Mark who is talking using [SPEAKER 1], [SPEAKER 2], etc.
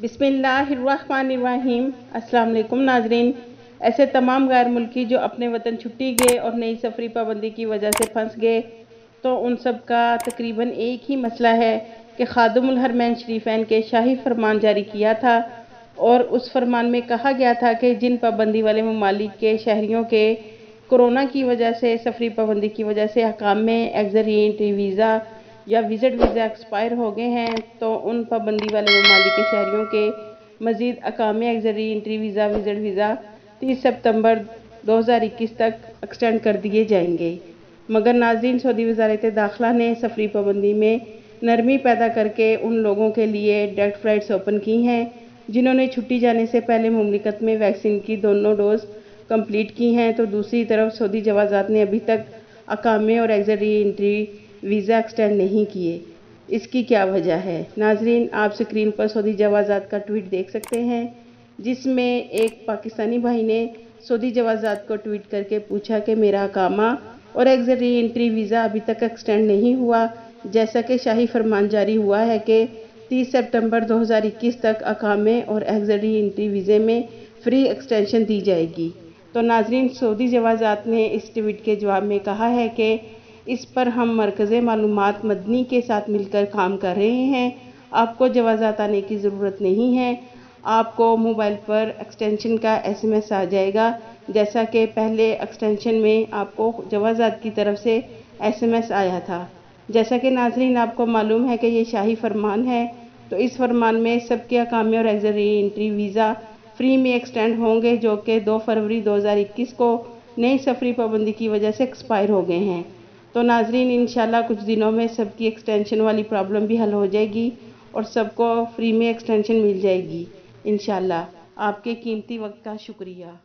[SPEAKER 1] बिस्मिल्लाहिर्रहमानिर्रहीम। अस्सलाम वालेकुम नाजरीन। ऐसे तमाम गैर मुल्की जो अपने वतन छुट्टी गए और नई सफरी पाबंदी की वजह से फंस गए, तो उन सब का तकरीबन एक ही मसला है कि खादिमुल हरमैन शरीफैन के शाही फरमान जारी किया था और उस फरमान में कहा गया था कि जिन पाबंदी वाले ममालिक के शहरियों के कोरोना की वजह से सफरी पाबंदी की वजह से हकाम में एक्सरी एंट्री वीज़ा या विज़िट वीज़ा एक्सपायर हो गए हैं, तो उन पाबंदी वाले ममालिक के शहरियों के मज़ीद अकाम एक्सरी एंट्री वीज़ा विज़िट वीज़ा 30 सितंबर 2021 तक एक्सटेंड कर दिए जाएंगे। मगर नाज़रीन, सऊदी वज़ारत दाखिला ने सफरी पाबंदी में नरमी पैदा करके उन लोगों के लिए डायरेक्ट फ़्लाइट्स ओपन की हैं जिन्होंने छुट्टी जाने से पहले मुमलिकत में वैक्सीन की दोनों डोज कंप्लीट की हैं। तो दूसरी तरफ सऊदी जवाज़ात ने अभी तक अकामे और एक्सरी एंट्री वीज़ा एक्सटेंड नहीं किए। इसकी क्या वजह है? नाजरीन, आप स्क्रीन पर सऊदी जवाज़ात का ट्वीट देख सकते हैं, जिसमें एक पाकिस्तानी भाई ने सऊदी जवाज़ात को ट्वीट करके पूछा कि मेरा अकामा और एक्सरी एंट्री वीज़ा अभी तक एक्सटेंड नहीं हुआ, जैसा कि शाही फरमान जारी हुआ है कि 30 सितंबर 2021 तक अकामे और एक्सरी एंट्री वीज़े में फ्री एक्सटेंशन दी जाएगी। तो नाजरीन, सऊदी जवाज़ात ने इस ट्वीट के जवाब में कहा है कि इस पर हम मरकज़ मालूमात मदनी के साथ मिलकर काम कर रहे हैं। आपको जवाज़ात आने की ज़रूरत नहीं है। आपको मोबाइल पर एक्सटेंशन का SMS आ जाएगा, जैसा कि पहले एक्सटेंशन में आपको जवाज़ात की तरफ से SMS आया था। जैसा कि नाजरीन आपको मालूम है कि ये शाही फरमान है, तो इस फरमान में सबके अकामे और एक्सरी एंट्री वीज़ा फ्री में एक्सटेंड होंगे, जो कि 2 फरवरी 2021 को नई सफरी पाबंदी की वजह से एक्सपायर हो गए हैं। तो नाजरीन, इंशाल्लाह कुछ दिनों में सबकी एक्सटेंशन वाली प्रॉब्लम भी हल हो जाएगी और सबको फ्री में एक्सटेंशन मिल जाएगी इंशाल्लाह। आपके कीमती वक्त का शुक्रिया।